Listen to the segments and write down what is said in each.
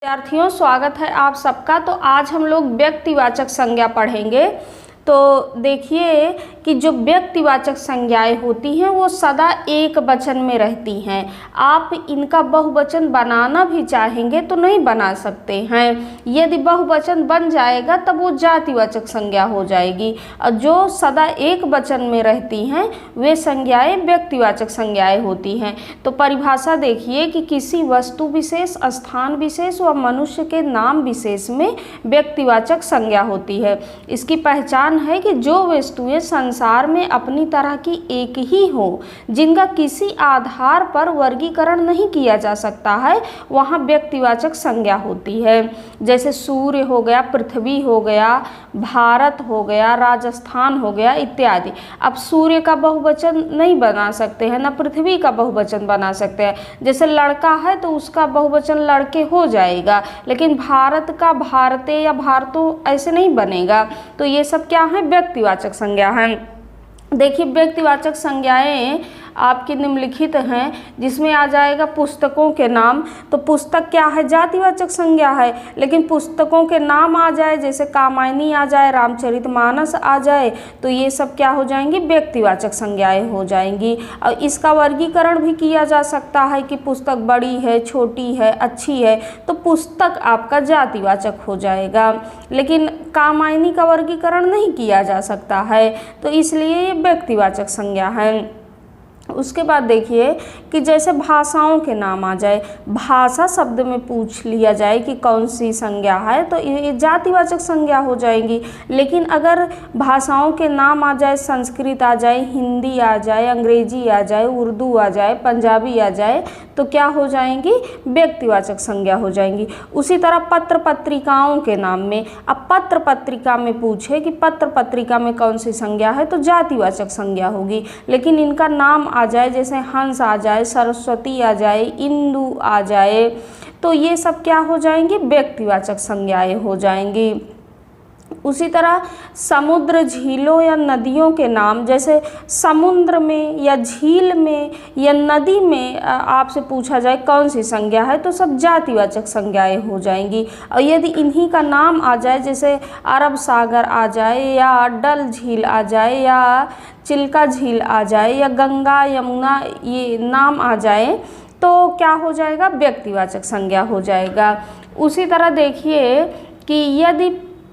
विद्यार्थियों, स्वागत है आप सबका। तो आज हम लोग व्यक्तिवाचक संज्ञा पढ़ेंगे। तो देखिए कि जो व्यक्तिवाचक संज्ञाएं होती हैं वो सदा एक वचन में रहती हैं। आप इनका बहुवचन बनाना भी चाहेंगे तो नहीं बना सकते हैं। यदि बहुवचन बन जाएगा तब वो जातिवाचक संज्ञा हो जाएगी, और जो सदा एक वचन में रहती हैं वे संज्ञाएं व्यक्तिवाचक संज्ञाएं होती हैं। तो परिभाषा देखिए कि किसी वस्तु विशेष, स्थान विशेष व मनुष्य के नाम विशेष में व्यक्तिवाचक संज्ञा होती है। इसकी पहचान है कि जो वस्तुएं संसार में अपनी तरह की एक ही हो, जिनका किसी आधार पर वर्गीकरण नहीं किया जा सकता है, वहाँ व्यक्तिवाचक संज्ञा होती है। जैसे सूर्य हो गया, पृथ्वी हो गया, भारत हो गया, राजस्थान हो गया इत्यादि। अब सूर्य का बहुवचन नहीं बना सकते हैं, ना पृथ्वी का बहुवचन बना सकते हैं। जैसे लड़का है तो उसका बहुवचन लड़के हो जाएगा, लेकिन भारत का भारते या भारतों ऐसे नहीं बनेगा। तो ये सब क्या है? व्यक्तिवाचक संज्ञा है। देखिए व्यक्तिवाचक संज्ञाएं आपकी निम्नलिखित हैं, जिसमें आ जाएगा पुस्तकों के नाम। तो पुस्तक क्या है? जातिवाचक संज्ञा है। लेकिन पुस्तकों के नाम आ जाए, जैसे कामायनी आ जाए, रामचरितमानस आ जाए, तो ये सब क्या हो जाएंगी? व्यक्तिवाचक संज्ञाएं हो जाएंगी। और इसका वर्गीकरण भी किया जा सकता है कि पुस्तक बड़ी है, छोटी है, अच्छी है, तो पुस्तक आपका जातिवाचक हो जाएगा। लेकिन कामायनी का वर्गीकरण नहीं किया जा सकता है, तो इसलिए ये व्यक्तिवाचक संज्ञा है। उसके बाद देखिए कि जैसे भाषाओं के नाम आ जाए, भाषा शब्द में पूछ लिया जाए कि कौन सी संज्ञा है, तो ये जातिवाचक संज्ञा हो जाएंगी। लेकिन अगर भाषाओं के नाम आ जाए, संस्कृत आ जाए, हिंदी आ जाए, अंग्रेजी आ जाए, उर्दू आ जाए, पंजाबी आ जाए, तो क्या हो जाएंगी? व्यक्तिवाचक संज्ञा हो जाएंगी। उसी तरह पत्र पत्रिकाओं के नाम में, अब पत्र पत्रिका में पूछे कि पत्र पत्रिका में कौन सी संज्ञा है, तो जातिवाचक संज्ञा होगी। लेकिन इनका नाम आ जाए, जैसे हंस आ जाए, सरस्वती आ जाए, इंदु आ जाए, तो ये सब क्या हो जाएंगे? व्यक्तिवाचक संज्ञाएं हो जाएंगी। उसी तरह समुद्र, झीलों या नदियों के नाम, जैसे समुद्र में या झील में या नदी में आपसे पूछा जाए कौन सी संज्ञा है, तो सब जातिवाचक संज्ञाएं हो जाएंगी। और यदि इन्हीं का नाम आ जाए, जैसे अरब सागर आ जाए, या डल झील आ जाए, या चिल्का झील आ जाए, या गंगा यमुना ये नाम आ जाए, तो क्या हो जाएगा? व्यक्तिवाचक संज्ञा हो जाएगा। उसी तरह देखिए कि यदि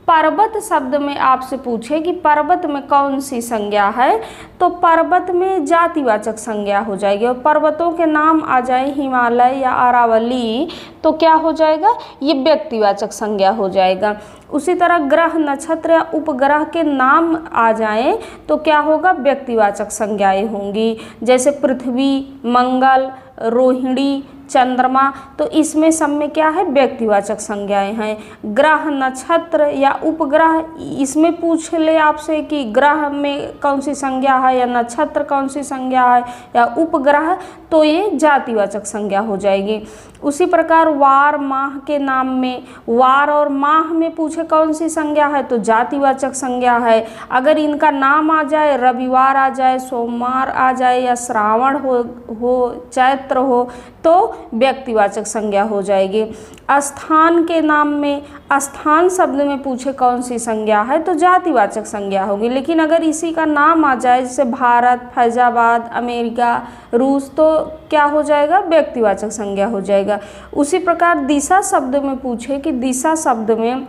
पर्वत शब्द में आपसे पूछे कि पर्वत में कौन सी संज्ञा है, तो पर्वत में जातिवाचक संज्ञा हो जाएगी। और पर्वतों के नाम आ जाए हिमालय या अरावली, तो क्या हो जाएगा? ये व्यक्तिवाचक संज्ञा हो जाएगा। उसी तरह ग्रह, नक्षत्र या उपग्रह के नाम आ जाएं तो क्या होगा? व्यक्तिवाचक संज्ञाएं होंगी। जैसे पृथ्वी, मंगल, रोहिणी, चंद्रमा, तो इसमें सब में क्या है? व्यक्तिवाचक संज्ञाएं हैं। ग्रह, नक्षत्र या उपग्रह, इसमें पूछ ले आपसे कि ग्रह में कौन सी संज्ञा है, या नक्षत्र कौन सी संज्ञा है, या उपग्रह, तो ये जातिवाचक संज्ञा हो जाएगी। उसी प्रकार वार, माह के नाम में, वार और माह में पूछे कौन सी संज्ञा है, तो जातिवाचक संज्ञा है। अगर इनका नाम आ जाए, रविवार आ जाए, सोमवार आ जाए, या श्रावण हो, चैत्र हो, तो व्यक्तिवाचक संज्ञा हो जाएगी। स्थान के नाम में, स्थान शब्द में पूछे कौन सी संज्ञा है, तो जातिवाचक संज्ञा होगी। लेकिन अगर इसी का नाम आ जाए, जैसे भारत, फैजाबाद, अमेरिका, रूस, तो क्या हो जाएगा? व्यक्तिवाचक संज्ञा हो जाएगा। उसी प्रकार दिशा शब्द में पूछे कि दिशा शब्द में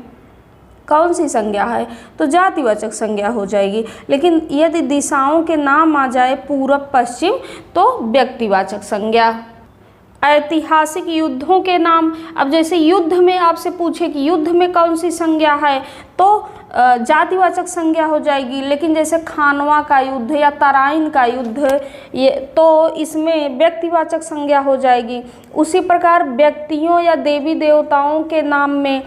कौन सी संज्ञा है, तो जातिवाचक संज्ञा हो जाएगी। लेकिन यदि दिशाओं के नाम आ जाए, पूरब, पश्चिम, तो व्यक्तिवाचक संज्ञा। ऐतिहासिक युद्धों के नाम, अब जैसे युद्ध में आपसे पूछे कि युद्ध में कौन सी संज्ञा है, तो जातिवाचक संज्ञा हो जाएगी। लेकिन जैसे खानवा का युद्ध या तराइन का युद्ध, ये तो इसमें व्यक्तिवाचक संज्ञा हो जाएगी। उसी प्रकार व्यक्तियों या देवी देवताओं के नाम में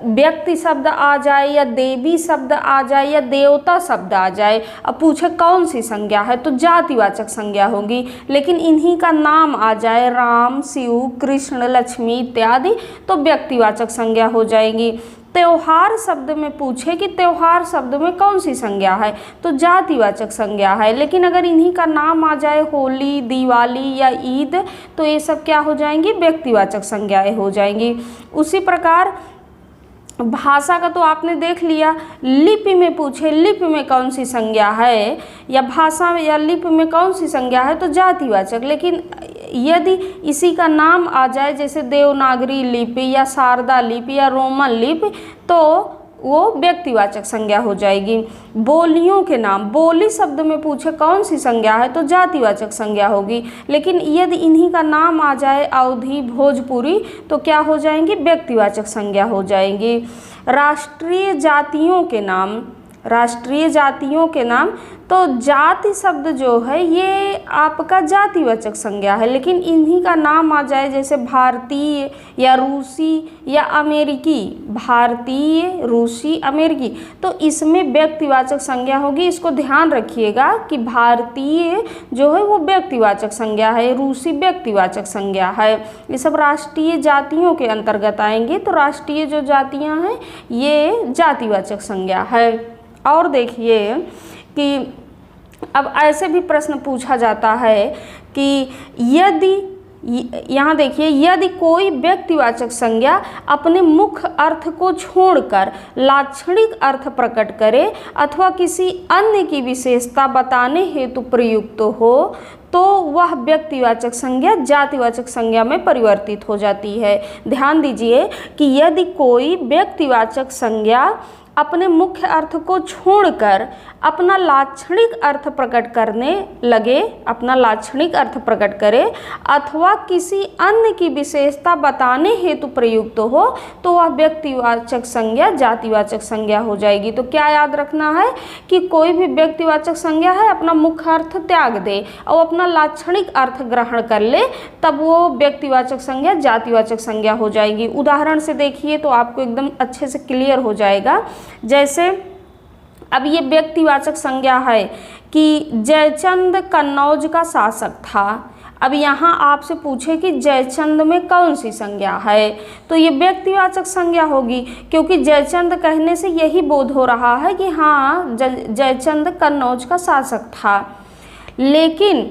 व्यक्ति शब्द आ जाए, या देवी शब्द आ जाए, या देवता शब्द आ जाए, अब पूछे कौन सी संज्ञा है, तो जातिवाचक संज्ञा होगी। लेकिन इन्हीं का नाम आ जाए, राम, शिव, कृष्ण, लक्ष्मी इत्यादि, तो व्यक्तिवाचक संज्ञा हो जाएगी। त्योहार शब्द में पूछे कि त्योहार शब्द में कौन सी संज्ञा है, तो जातिवाचक संज्ञा है। लेकिन अगर इन्हीं का नाम आ जाए होली, दिवाली या ईद, तो ये सब क्या हो जाएंगी, व्यक्तिवाचक संज्ञाएं हो जाएंगी। उसी प्रकार भाषा का तो आपने देख लिया। लिपि में पूछे लिपि में कौन सी संज्ञा है, या भाषा में या लिपि में कौन सी संज्ञा है, तो जातिवाचक। लेकिन यदि इसी का नाम आ जाए जैसे देवनागरी लिपि या शारदा लिपि या रोमन लिपि, तो वो व्यक्तिवाचक संज्ञा हो जाएगी। बोलियों के नाम, बोली शब्द में पूछे कौन सी संज्ञा है, तो जातिवाचक संज्ञा होगी। लेकिन यदि इन्हीं का नाम आ जाए अवधी, भोजपुरी, तो क्या हो जाएंगी, व्यक्तिवाचक संज्ञा हो जाएंगी। राष्ट्रीय जातियों के नाम, राष्ट्रीय जातियों के नाम, तो जाति शब्द जो है ये आपका जातिवाचक संज्ञा है। लेकिन इन्हीं का नाम आ जाए जैसे भारतीय या रूसी या अमेरिकी, भारतीय, रूसी, अमेरिकी, तो इसमें व्यक्तिवाचक संज्ञा होगी। इसको ध्यान रखिएगा कि भारतीय जो है वो व्यक्तिवाचक संज्ञा है, रूसी व्यक्तिवाचक संज्ञा है। ये सब राष्ट्रीय जातियों के अंतर्गत आएंगे। तो राष्ट्रीय जो जातियाँ हैं ये जातिवाचक संज्ञा है। और देखिए कि अब ऐसे भी प्रश्न पूछा जाता है कि यदि, यहाँ देखिए, यदि कोई व्यक्तिवाचक संज्ञा अपने मुख्य अर्थ को छोड़कर लाक्षणिक अर्थ प्रकट करे अथवा किसी अन्य की विशेषता बताने हेतु प्रयुक्त हो, तो वह व्यक्तिवाचक संज्ञा जातिवाचक संज्ञा में परिवर्तित हो जाती है। ध्यान दीजिए कि यदि कोई व्यक्तिवाचक संज्ञा अपने मुख्य अर्थ को छोड़कर अपना लाक्षणिक अर्थ प्रकट करने लगे, अपना लाक्षणिक अर्थ प्रकट करे अथवा किसी अन्य की विशेषता बताने हेतु प्रयुक्त हो, तो वह व्यक्तिवाचक संज्ञा जातिवाचक संज्ञा हो जाएगी। तो क्या याद रखना है कि कोई भी व्यक्तिवाचक संज्ञा है अपना मुख्य अर्थ त्याग दे और अपना लाक्षणिक अर्थ ग्रहण कर ले, तब वो व्यक्तिवाचक संज्ञा जातिवाचक संज्ञा हो जाएगी। उदाहरण से देखिए तो आपको एकदम अच्छे से क्लियर हो जाएगा। जैसे अब ये व्यक्तिवाचक संज्ञा है कि जयचंद कन्नौज का शासक था। अब यहाँ आपसे पूछे कि जयचंद में कौन सी संज्ञा है, तो ये व्यक्तिवाचक संज्ञा होगी, क्योंकि जयचंद कहने से यही बोध हो रहा है कि हाँ जयचंद कन्नौज का शासक था। लेकिन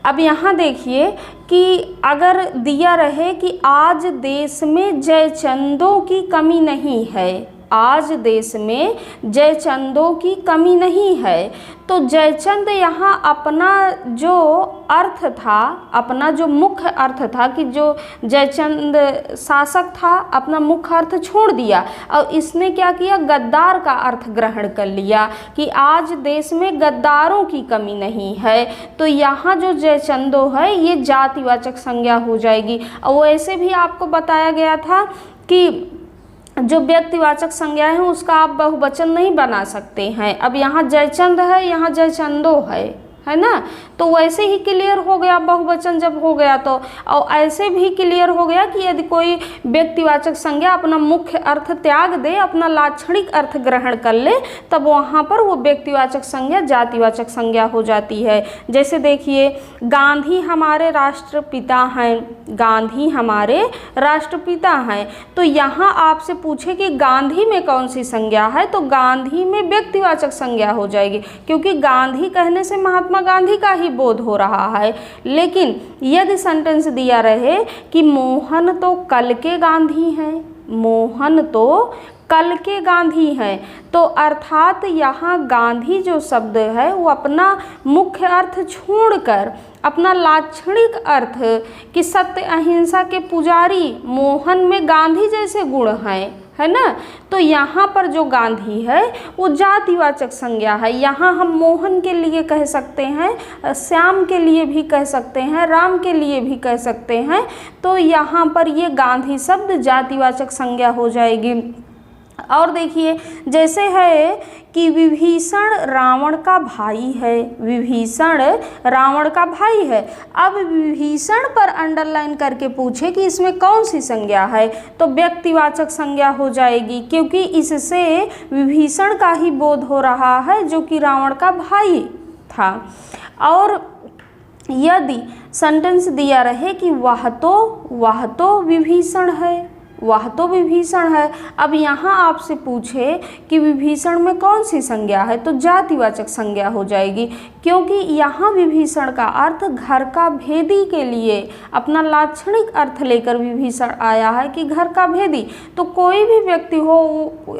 अब यहाँ देखिए कि अगर दिया रहे कि आज देश में जयचंदों की कमी नहीं है, आज देश में जयचंदों की कमी नहीं है, तो जयचंद यहाँ अपना जो अर्थ था, अपना जो मुख्य अर्थ था कि जो जयचंद शासक था, अपना मुख्य अर्थ छोड़ दिया और इसने क्या किया, गद्दार का अर्थ ग्रहण कर लिया कि आज देश में गद्दारों की कमी नहीं है। तो यहाँ जो जयचंदो है ये जातिवाचक संज्ञा हो जाएगी। और वैसे भी आपको बताया गया था कि जो व्यक्तिवाचक संज्ञा है उसका आप बहुवचन नहीं बना सकते हैं। अब यहाँ जयचंद है, यहाँ जयचंदो है ना, तो वैसे ही क्लियर हो गया बहुवचन जब हो गया तो। और ऐसे भी क्लियर हो गया कि यदि कोई व्यक्तिवाचक संज्ञा अपना मुख्य अर्थ त्याग दे, अपना लाक्षणिक अर्थ ग्रहण कर ले, तब वहाँ पर वो व्यक्तिवाचक संज्ञा जातिवाचक संज्ञा हो जाती है। जैसे देखिए गांधी हमारे राष्ट्रपिता हैं, गांधी हमारे राष्ट्रपिता हैं, तो यहाँ आपसे पूछे कि गांधी में कौन सी संज्ञा है, तो गांधी में व्यक्तिवाचक संज्ञा हो जाएगी, क्योंकि गांधी कहने से महात्मा गांधी का ही बोध हो रहा है। लेकिन यदि सेंटेंस दिया रहे कि मोहन तो कल के गांधी हैं, मोहन तो कल के गांधी हैं, तो अर्थात यहाँ गांधी जो शब्द है वो अपना मुख्य अर्थ छोड़कर अपना लाक्षणिक अर्थ कि सत्य अहिंसा के पुजारी मोहन में गांधी जैसे गुण हैं, है ना, तो यहाँ पर जो गांधी है वो जातिवाचक संज्ञा है। यहाँ हम मोहन के लिए कह सकते हैं, श्याम के लिए भी कह सकते हैं, राम के लिए भी कह सकते हैं, तो यहाँ पर ये गांधी शब्द जातिवाचक संज्ञा हो जाएगी। और देखिए जैसे है कि विभीषण रावण का भाई है, विभीषण रावण का भाई है। अब विभीषण पर अंडरलाइन करके पूछे कि इसमें कौन सी संज्ञा है, तो व्यक्तिवाचक संज्ञा हो जाएगी, क्योंकि इससे विभीषण का ही बोध हो रहा है जो कि रावण का भाई था। और यदि सेंटेंस दिया रहे कि वह तो विभीषण है, वह तो विभीषण है। अब यहाँ आपसे पूछे कि विभीषण में कौन सी संज्ञा है, तो जातिवाचक संज्ञा हो जाएगी, क्योंकि यहाँ विभीषण का अर्थ घर का भेदी के लिए अपना लाक्षणिक अर्थ लेकर विभीषण आया है कि घर का भेदी। तो कोई भी व्यक्ति हो,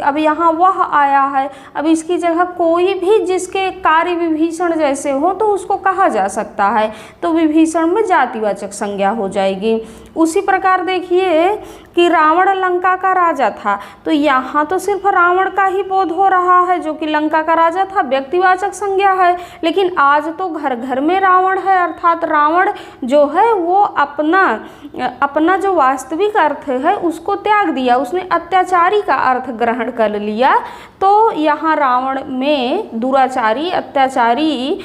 अब यहाँ वह आया है, अब इसकी जगह कोई भी जिसके कार्य विभीषण जैसे हो तो उसको कहा जा सकता है, तो विभीषण में जातिवाचक संज्ञा हो जाएगी। उसी प्रकार देखिए कि रावण लंका का राजा था, तो यहाँ तो सिर्फ रावण का ही बोध हो रहा है जो कि लंका का राजा था, व्यक्तिवाचक संज्ञा है। लेकिन आज तो घर घर में रावण है, अर्थात रावण जो है वो अपना जो वास्तविक अर्थ है उसको त्याग दिया, उसने अत्याचारी का अर्थ ग्रहण कर लिया। तो यहाँ रावण में दुराचारी, अत्याचारी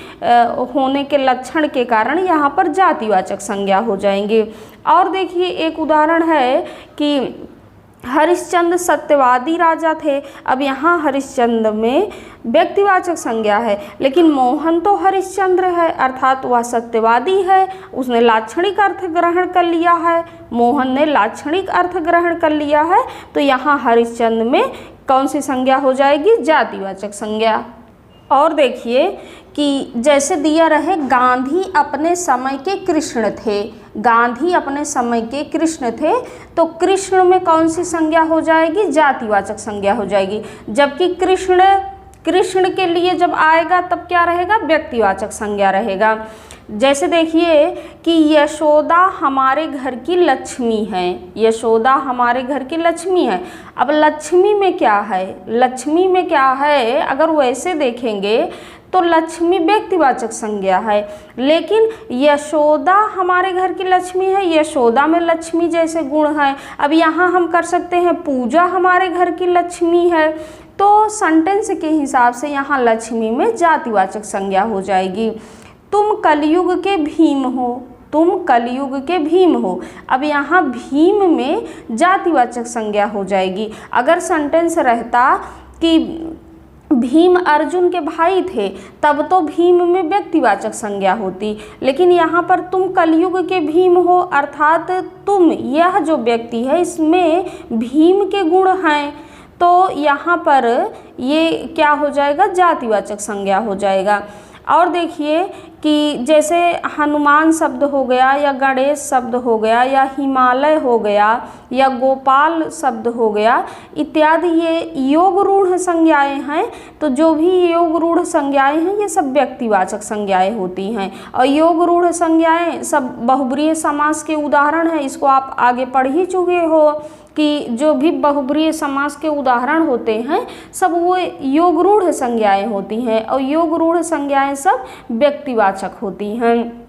होने के लक्षण के कारण यहाँ पर जातिवाचक संज्ञा हो जाएंगे। और देखिए एक उदाहरण है कि हरिश्चंद्र सत्यवादी राजा थे। अब यहाँ हरिश्चंद्र में व्यक्तिवाचक संज्ञा है, लेकिन मोहन तो हरिश्चंद्र है, अर्थात वह सत्यवादी है, उसने लाक्षणिक अर्थ ग्रहण कर लिया है, मोहन ने लाक्षणिक अर्थ ग्रहण कर लिया है। तो यहाँ हरिश्चंद्र में कौन सी संज्ञा हो जाएगी, जातिवाचक संज्ञा। और देखिए कि जैसे दिया रहे गांधी अपने समय के कृष्ण थे, गांधी अपने समय के कृष्ण थे, तो कृष्ण में कौन सी संज्ञा हो जाएगी, जातिवाचक संज्ञा हो जाएगी। जबकि कृष्ण के लिए जब आएगा तब क्या रहेगा, व्यक्तिवाचक संज्ञा रहेगा। जैसे देखिए कि यशोदा हमारे घर की लक्ष्मी है, यशोदा हमारे घर की लक्ष्मी है। अब लक्ष्मी में क्या है, लक्ष्मी में क्या है, अगर वैसे देखेंगे तो लक्ष्मी व्यक्तिवाचक संज्ञा है, लेकिन यशोदा हमारे घर की लक्ष्मी है, यशोदा में लक्ष्मी जैसे गुण है। अब यहाँ हम कर सकते हैं पूजा हमारे घर की लक्ष्मी है, तो सेंटेंस के हिसाब से यहाँ लक्ष्मी में जातिवाचक संज्ञा हो जाएगी। तुम कलयुग के भीम हो, तुम कलयुग के भीम हो। अब यहाँ भीम में जातिवाचक संज्ञा हो जाएगी। अगर सेंटेंस रहता कि भीम अर्जुन के भाई थे तब तो भीम में व्यक्तिवाचक संज्ञा होती, लेकिन यहाँ पर तुम कलयुग के भीम हो, अर्थात तुम, यह जो व्यक्ति है इसमें भीम के गुण हैं, तो यहाँ पर ये क्या हो जाएगा, जातिवाचक संज्ञा हो जाएगा। और देखिए कि जैसे हनुमान शब्द हो गया या गणेश शब्द हो गया या हिमालय हो गया या गोपाल शब्द हो गया इत्यादि, ये योग रूढ़ संज्ञाएं हैं। तो जो भी योग रूढ़ संज्ञाएं हैं ये सब व्यक्तिवाचक संज्ञाएं होती हैं। और योग रूढ़ संज्ञाएं सब बहुब्रीहि समास के उदाहरण हैं, इसको आप आगे पढ़ ही चुके हो कि जो भी बहुब्रीहि समास के उदाहरण होते हैं सब वो योग रूढ़ संज्ञाएं होती हैं, और योग रूढ़ संज्ञाएं सब व्यक्तिवाचक होती हैं।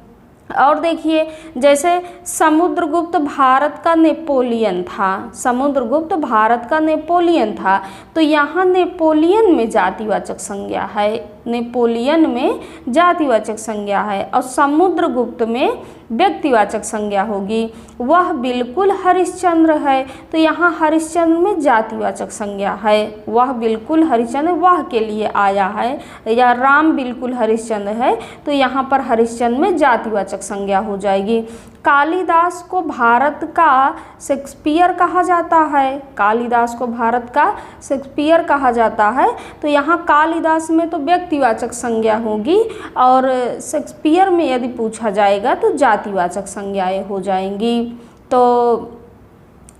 और देखिए जैसे समुद्रगुप्त भारत का नेपोलियन था, समुद्रगुप्त भारत का नेपोलियन था, तो यहाँ नेपोलियन में जातिवाचक संज्ञा है, नेपोलियन में जातिवाचक संज्ञा है, और समुद्रगुप्त में व्यक्तिवाचक संज्ञा होगी। वह बिल्कुल हरिश्चंद्र है, तो यहाँ हरिश्चंद्र में जातिवाचक संज्ञा है, वह बिल्कुल हरिश्चंद्र वह के लिए आया है, या राम बिल्कुल हरिश्चंद्र है, तो यहाँ पर हरिश्चंद्र में जातिवाचक संज्ञा हो जाएगी। कालिदास को भारत का शेक्सपियर कहा जाता है, कालिदास को भारत का शेक्सपियर कहा जाता है, तो यहाँ कालिदास में तो व्यक्तिवाचक संज्ञा होगी, और शेक्सपियर में यदि पूछा जाएगा तो जातिवाचक संज्ञाएं हो जाएंगी। तो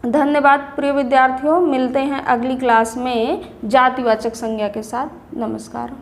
धन्यवाद प्रिय विद्यार्थियों, मिलते हैं अगली क्लास में जातिवाचक संज्ञा के साथ। नमस्कार।